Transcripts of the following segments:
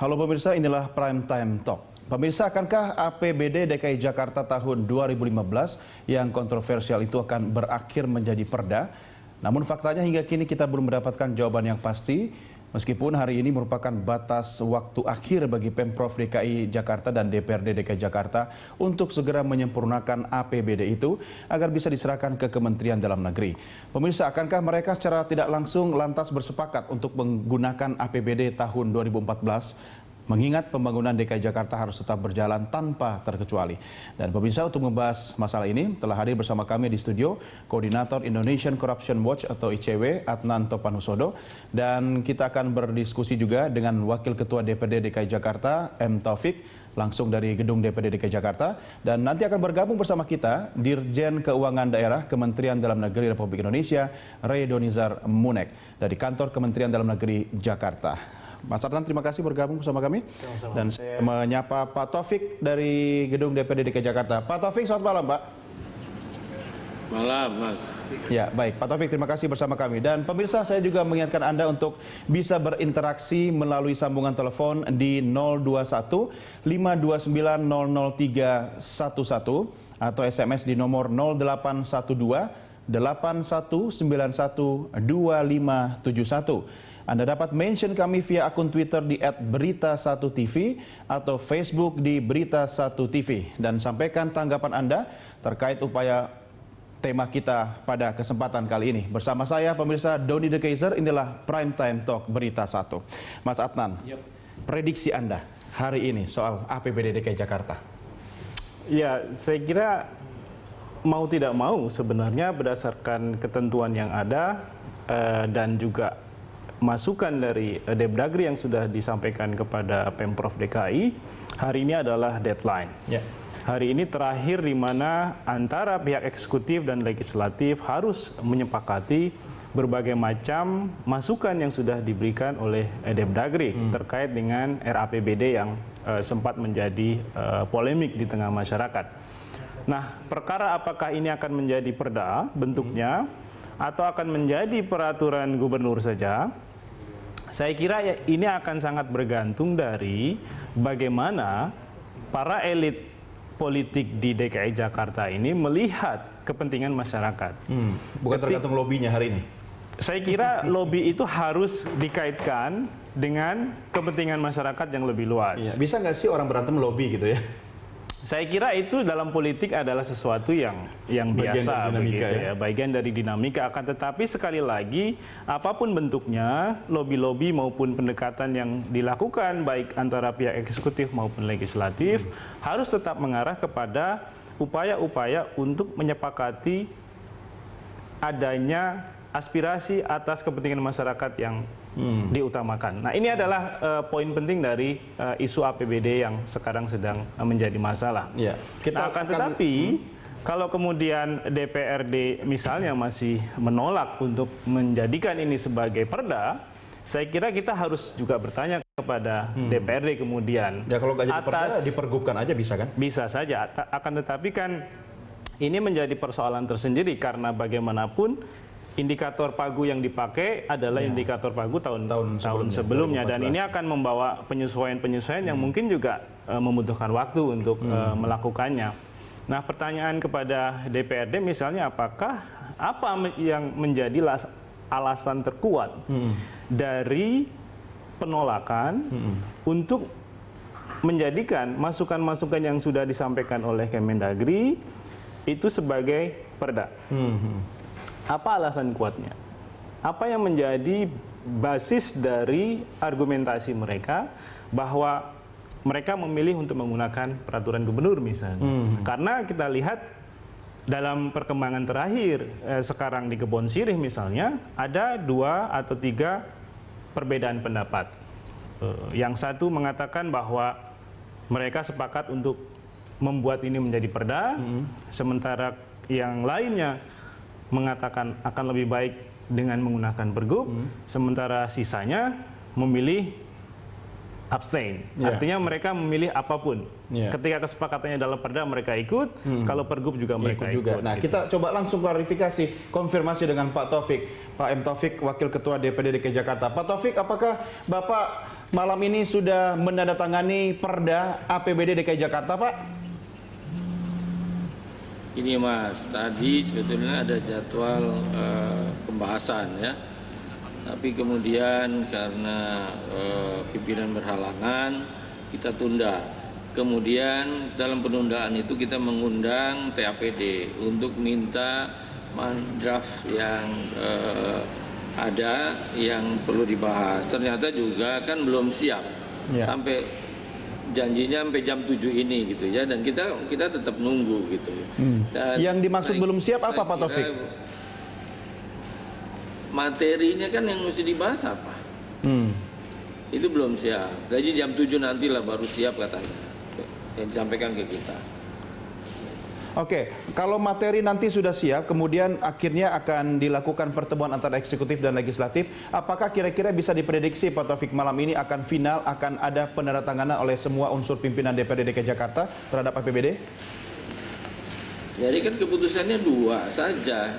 Halo pemirsa, inilah Prime Time Talk. Pemirsa, akankah APBD DKI Jakarta tahun 2015 yang kontroversial itu akan berakhir menjadi perda? Namun faktanya hingga kini kita belum mendapatkan jawaban yang pasti. Meskipun hari ini merupakan batas waktu akhir bagi Pemprov DKI Jakarta dan DPRD DKI Jakarta untuk segera menyempurnakan APBD itu agar bisa diserahkan ke Kementerian Dalam Negeri. Pemirsa, akankah mereka secara tidak langsung lantas bersepakat untuk menggunakan APBD tahun 2014? Mengingat pembangunan DKI Jakarta harus tetap berjalan tanpa terkecuali. Dan pemirsa, untuk membahas masalah ini telah hadir bersama kami di studio Koordinator Indonesian Corruption Watch atau ICW Adnan Topanusodo, dan kita akan berdiskusi juga dengan Wakil Ketua DPRD DKI Jakarta M. Taufik langsung dari gedung DPRD DKI Jakarta, dan nanti akan bergabung bersama kita Dirjen Keuangan Daerah Kementerian Dalam Negeri Republik Indonesia Ray Donizar Munek dari Kantor Kementerian Dalam Negeri Jakarta. Mas Adnan, terima kasih bergabung bersama kami. Sama-sama. Dan saya menyapa Pak Taufik dari gedung DPRD DKI Jakarta. Pak Taufik, selamat malam, Pak. Malam, Mas. Ya, baik. Pak Taufik, terima kasih bersama kami. Dan pemirsa, saya juga mengingatkan Anda untuk bisa berinteraksi melalui sambungan telepon di 021 529 00311 atau SMS di nomor 0812 8191 2571. Anda dapat mention kami via akun Twitter di @berita1tv atau Facebook di Berita1TV, dan sampaikan tanggapan Anda terkait upaya tema kita pada kesempatan kali ini. Bersama saya pemirsa Doni De Kaiser, inilah Prime Time Talk Berita 1. Mas Adnan, prediksi Anda hari ini soal APBD DKI Jakarta? Ya, saya kira mau tidak mau sebenarnya berdasarkan ketentuan yang ada dan juga masukan dari Depdagri yang sudah disampaikan kepada Pemprov DKI, hari ini adalah deadline. Ya. Hari ini terakhir di mana antara pihak eksekutif dan legislatif harus menyepakati berbagai macam masukan yang sudah diberikan oleh Depdagri terkait dengan RAPBD yang sempat menjadi polemik di tengah masyarakat. Nah, perkara apakah ini akan menjadi perda bentuknya atau akan menjadi peraturan gubernur saja? Saya kira ini akan sangat bergantung dari bagaimana para elit politik di DKI Jakarta ini melihat kepentingan masyarakat. Bukan tergantung lobbynya hari ini? Saya kira lobby itu harus dikaitkan dengan kepentingan masyarakat yang lebih luas. Iya. Bisa nggak sih orang berantem lobby gitu ya? Saya kira itu dalam politik adalah sesuatu yang biasa, begitu ya, bagian dari dinamika. Akan tetapi sekali lagi, apapun bentuknya, lobby-lobby maupun pendekatan yang dilakukan baik antara pihak eksekutif maupun legislatif harus tetap mengarah kepada upaya-upaya untuk menyepakati adanya aspirasi atas kepentingan masyarakat yang diutamakan. Nah, ini adalah poin penting dari isu APBD yang sekarang sedang menjadi masalah. Ya, nah, tetapi kalau kemudian DPRD misalnya masih menolak untuk menjadikan ini sebagai perda, saya kira kita harus juga bertanya kepada DPRD kemudian. Ya, kalau nggak jadi perda, dipergubkan aja bisa kan? Bisa saja. Akan tetapi kan ini menjadi persoalan tersendiri karena bagaimanapun indikator pagu yang dipakai adalah indikator pagu tahun sebelumnya, dan ini akan membawa penyesuaian-penyesuaian yang mungkin juga membutuhkan waktu untuk melakukannya. Nah, pertanyaan kepada DPRD misalnya, apa yang menjadi alasan terkuat dari penolakan untuk menjadikan masukan-masukan yang sudah disampaikan oleh Kemendagri itu sebagai perda? Apa alasan kuatnya? Apa yang menjadi basis dari argumentasi mereka bahwa mereka memilih untuk menggunakan peraturan gubernur misalnya? Karena kita lihat dalam perkembangan terakhir sekarang di Kebon Sirih misalnya ada 2 atau 3 perbedaan pendapat. Yang satu mengatakan bahwa mereka sepakat untuk membuat ini menjadi perda, sementara yang lainnya mengatakan akan lebih baik dengan menggunakan pergub, sementara sisanya memilih abstain. Artinya mereka memilih apapun. Ketika kesepakatannya dalam perda mereka ikut, kalau pergub juga mereka ikut. Nah, gitu. Kita coba langsung klarifikasi, konfirmasi dengan Pak Taufik. Pak M. Taufik, Wakil Ketua DPRD DKI Jakarta. Pak Taufik, apakah Bapak malam ini sudah menandatangani Perda APBD DKI Jakarta, Pak? Ini Mas, tadi sebetulnya ada jadwal pembahasan ya. Tapi kemudian karena pimpinan berhalangan, kita tunda. Kemudian dalam penundaan itu kita mengundang TAPD untuk minta draft yang ada yang perlu dibahas. Ternyata juga kan belum siap sampai janjinya sampai jam 7 ini gitu ya, dan kita tetap nunggu gitu. Dan yang dimaksud belum siap apa Pak Taufik? Materinya kan yang mesti dibahas apa? Itu belum siap. Jadi jam 7 nantilah baru siap katanya, yang disampaikan ke kita. Oke, kalau materi nanti sudah siap, kemudian akhirnya akan dilakukan pertemuan antara eksekutif dan legislatif, apakah kira-kira bisa diprediksi Pak Taufik malam ini akan final, akan ada penandatanganan oleh semua unsur pimpinan DPRD DKI Jakarta terhadap APBD? Jadi kan keputusannya dua saja,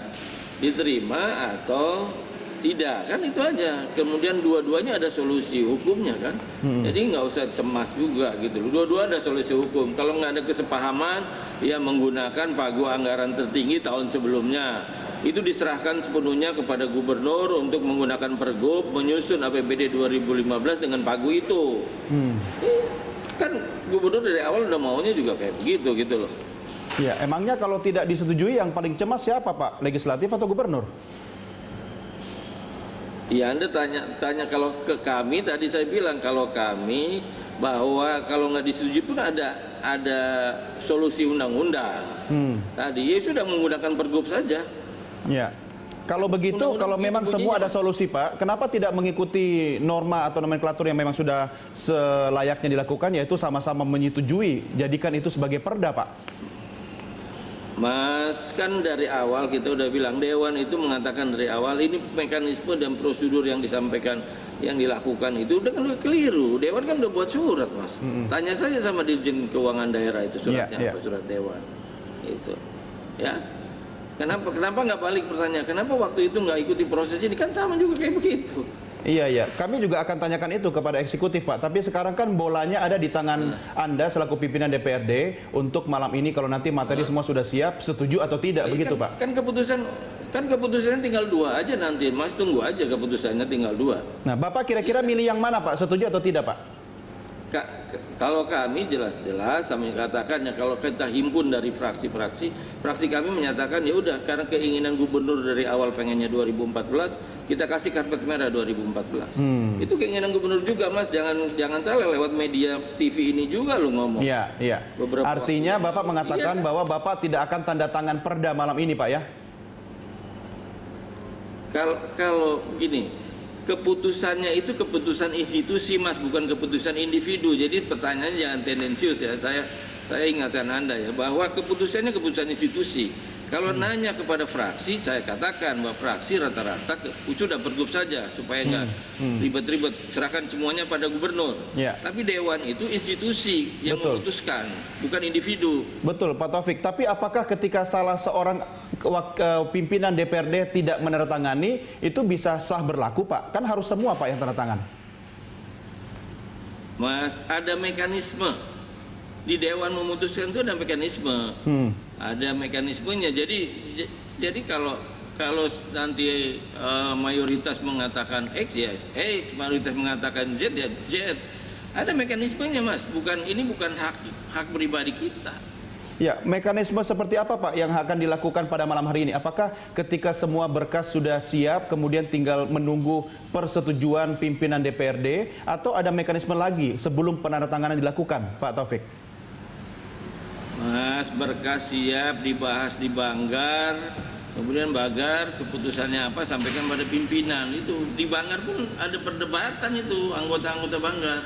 diterima atau tidak, kan itu aja. Kemudian dua-duanya ada solusi hukumnya kan. Jadi nggak usah cemas juga gitu. Dua-dua ada solusi hukum. Kalau nggak ada kesepahaman, ya menggunakan pagu anggaran tertinggi tahun sebelumnya. Itu diserahkan sepenuhnya kepada gubernur untuk menggunakan pergub menyusun APBD 2015 dengan pagu itu. Kan gubernur dari awal udah maunya juga kayak begitu gitu loh. Ya, emangnya kalau tidak disetujui yang paling cemas siapa Pak? Legislatif atau gubernur? Ya Anda tanya kalau ke kami, tadi saya bilang kalau kami bahwa kalau nggak disetujui pun ada solusi undang-undang. Tadi ya sudah menggunakan pergub saja. Ya. Kalau begitu, kalau memang semua ada solusi Pak, kenapa tidak mengikuti norma atau nomenklatur yang memang sudah selayaknya dilakukan, yaitu sama-sama menyetujui, jadikan itu sebagai perda Pak? Mas, kan dari awal kita udah bilang, Dewan itu mengatakan dari awal ini mekanisme dan prosedur yang disampaikan, yang dilakukan itu udah kan keliru. Dewan kan udah buat surat Mas. Tanya saja sama Dirjen Keuangan Daerah itu suratnya apa, surat Dewan itu ya. Kenapa nggak balik pertanyaan, kenapa waktu itu nggak ikuti proses ini, kan sama juga kayak begitu. Iya, kami juga akan tanyakan itu kepada eksekutif Pak. Tapi sekarang kan bolanya ada di tangan Anda selaku pimpinan DPRD untuk malam ini kalau nanti materi semua sudah siap, setuju atau tidak, begitu Pak? Kan keputusannya tinggal 2 aja nanti, Mas tunggu aja keputusannya tinggal 2. Nah, Bapak kira-kira milih yang mana Pak? Setuju atau tidak Pak? Kalau kami jelas-jelas kami katakan ya, kalau kita himpun dari fraksi kami menyatakan ya udah, karena keinginan gubernur dari awal pengennya 2014, kita kasih karpet merah 2014. Itu keinginan gubernur juga Mas, jangan salah, lewat media TV ini juga lu ngomong. Iya. Artinya Bapak mengatakan bahwa Bapak tidak akan tanda tangan perda malam ini Pak ya? Kalau gini, keputusannya itu keputusan institusi Mas, bukan keputusan individu. Jadi pertanyaannya jangan tendensius ya. Saya ingatkan Anda ya, bahwa keputusannya keputusan institusi. Kalau nanya kepada fraksi, saya katakan bahwa fraksi rata-rata sudah pergub saja supaya nggak ribet-ribet, serahkan semuanya pada gubernur. Tapi Dewan itu institusi yang memutuskan, bukan individu. Betul Pak Taufik, tapi apakah ketika salah seorang pimpinan DPRD tidak menandatangani, itu bisa sah berlaku Pak? Kan harus semua Pak yang tanda tangan. Mas, ada mekanisme. Di Dewan memutuskan itu ada mekanisme. Ada mekanismenya. Jadi kalau nanti mayoritas mengatakan X ya X, mayoritas mengatakan Z ya Z. Ada mekanismenya Mas, ini bukan hak pribadi kita. Ya, mekanisme seperti apa Pak yang akan dilakukan pada malam hari ini? Apakah ketika semua berkas sudah siap, kemudian tinggal menunggu persetujuan pimpinan DPRD, atau ada mekanisme lagi sebelum penandatanganan dilakukan, Pak Taufik? Mas, berkas siap, dibahas di Banggar, kemudian Banggar keputusannya apa sampaikan pada pimpinan. Itu di Banggar pun ada perdebatan itu, anggota-anggota Banggar.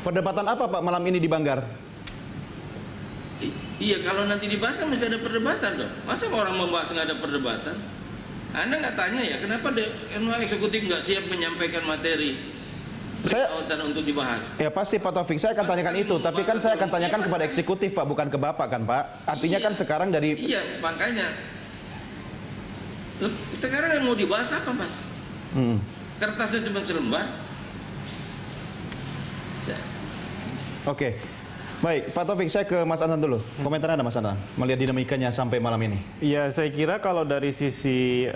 Perdebatan apa Pak malam ini di Banggar? Iya, kalau nanti dibahas kan mesti ada perdebatan dong. Masa orang membahas nggak ada perdebatan? Anda nggak tanya ya, kenapa eksekutif nggak siap menyampaikan materi untuk dibahas? Ya pasti Pak Taufik, saya akan tanyakan itu. Tapi kan saya akan tanyakan kepada eksekutif Pak, bukan ke Bapak kan Pak? Artinya kan sekarang dari... Iya, makanya. Sekarang yang mau dibahas apa Mas? Kertasnya cuma selembar. konsisten. Oke. Baik, Pak Taufik, saya ke Mas Anton dulu. Komentar Anda, Mas Anton, melihat dinamikanya sampai malam ini. Ya, saya kira kalau dari sisi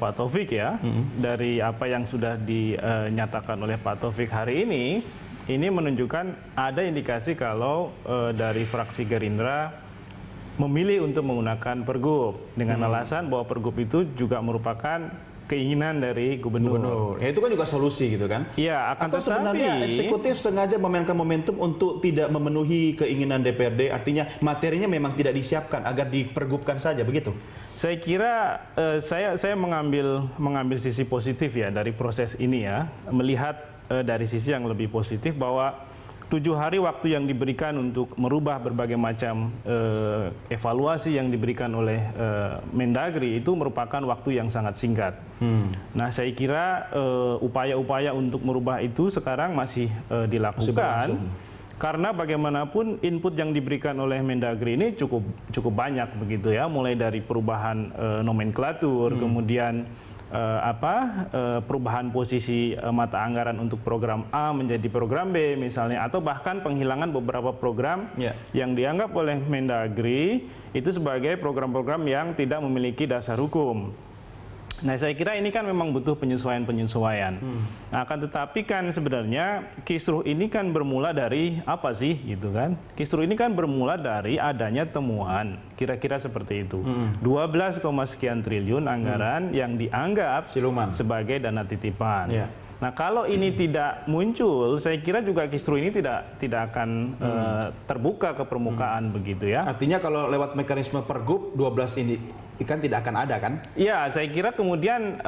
Pak Taufik ya, dari apa yang sudah dinyatakan oleh Pak Taufik hari ini menunjukkan ada indikasi kalau dari fraksi Gerindra memilih untuk menggunakan pergub dengan alasan bahwa pergub itu juga merupakan keinginan dari gubernur. Ya itu kan juga solusi gitu kan? Iya, akan Atau sebenarnya eksekutif sengaja memainkan momentum untuk tidak memenuhi keinginan DPRD, artinya materinya memang tidak disiapkan agar dipergubkan saja begitu? Saya kira saya mengambil sisi positif ya dari proses ini ya, melihat dari sisi yang lebih positif bahwa 7 hari waktu yang diberikan untuk merubah berbagai macam evaluasi yang diberikan oleh Mendagri itu merupakan waktu yang sangat singkat. Nah, saya kira upaya-upaya untuk merubah itu sekarang masih dilakukan. Karena bagaimanapun input yang diberikan oleh Mendagri ini cukup banyak begitu ya, mulai dari perubahan nomenklatur, kemudian perubahan posisi mata anggaran untuk program A menjadi program B misalnya, atau bahkan penghilangan beberapa program yang dianggap oleh Mendagri itu sebagai program-program yang tidak memiliki dasar hukum. Nah, saya kira ini kan memang butuh penyesuaian-penyesuaian. Nah, akan tetapi kan sebenarnya kisruh ini kan bermula dari apa sih gitu kan? Kisruh ini kan bermula dari adanya temuan, kira-kira seperti itu. 12, sekian triliun anggaran yang dianggap siluman sebagai dana titipan. Nah, kalau ini tidak muncul, saya kira juga kisruh ini tidak akan terbuka ke permukaan begitu ya. Artinya kalau lewat mekanisme pergub 12 ini kan tidak akan ada kan? Iya, saya kira kemudian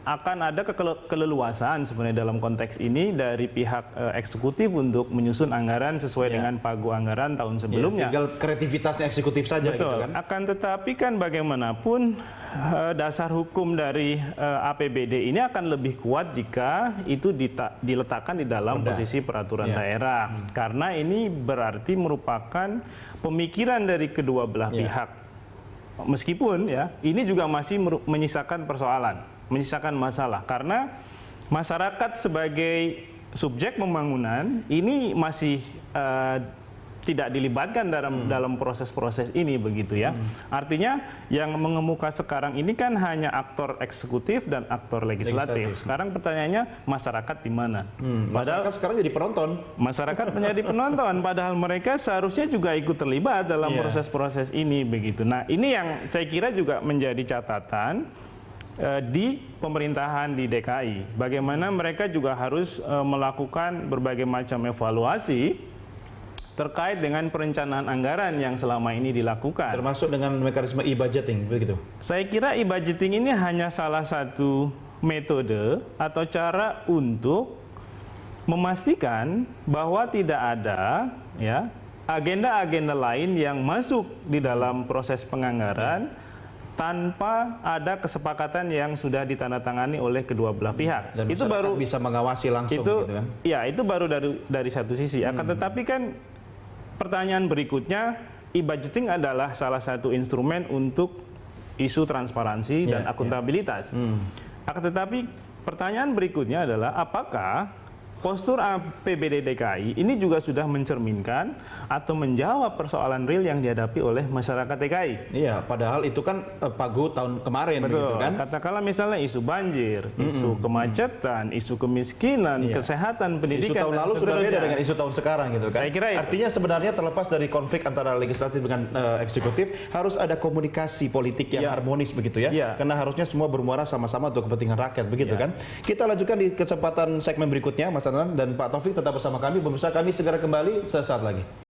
akan ada keleluasaan sebenarnya dalam konteks ini dari pihak eksekutif untuk menyusun anggaran sesuai dengan pagu anggaran tahun sebelumnya. Tinggal kreativitasnya eksekutif saja. Betul. Gitu kan? Akan tetapi kan bagaimanapun dasar hukum dari APBD ini akan lebih kuat jika itu diletakkan di dalam posisi peraturan daerah. Karena ini berarti merupakan pemikiran dari kedua belah pihak. Meskipun ya ini juga masih menyisakan persoalan, menyisakan masalah karena masyarakat sebagai subjek pembangunan ini masih tidak dilibatkan dalam proses-proses ini begitu ya. Artinya yang mengemuka sekarang ini kan hanya aktor eksekutif dan aktor legislatif. Sekarang pertanyaannya masyarakat di mana? Padahal masyarakat sekarang jadi penonton. Masyarakat menjadi penonton padahal mereka seharusnya juga ikut terlibat dalam proses-proses ini begitu. Nah, ini yang saya kira juga menjadi catatan di pemerintahan di DKI. Bagaimana mereka juga harus melakukan berbagai macam evaluasi terkait dengan perencanaan anggaran yang selama ini dilakukan. Termasuk dengan mekanisme e-budgeting, begitu? Saya kira e-budgeting ini hanya salah satu metode atau cara untuk memastikan bahwa tidak ada ya agenda-agenda lain yang masuk di dalam proses penganggaran tanpa ada kesepakatan yang sudah ditandatangani oleh kedua belah pihak. Dan itu baru bisa mengawasi langsung itu, gitu kan? Ya, itu baru dari satu sisi. Akan tetapi kan pertanyaan berikutnya, e-budgeting adalah salah satu instrumen untuk isu transparansi dan akuntabilitas. Akan tetapi pertanyaan berikutnya adalah apakah postur APBD DKI ini juga sudah mencerminkan atau menjawab persoalan real yang dihadapi oleh masyarakat DKI. Iya, padahal itu kan pagu tahun kemarin. Betul, begitu kan? Katakanlah misalnya isu banjir, isu kemacetan, isu kemiskinan, kesehatan, pendidikan. Isu tahun lalu sudah beda dengan isu tahun sekarang gitu kan. Saya kira itu. Artinya sebenarnya terlepas dari konflik antara legislatif dengan eksekutif, harus ada komunikasi politik yang harmonis begitu ya. Karena harusnya semua bermuara sama-sama untuk kepentingan rakyat begitu kan. Kita lanjutkan di kesempatan segmen berikutnya, Mas dan Pak Taufik tetap bersama kami. Pemirsa, kami segera kembali sesaat lagi.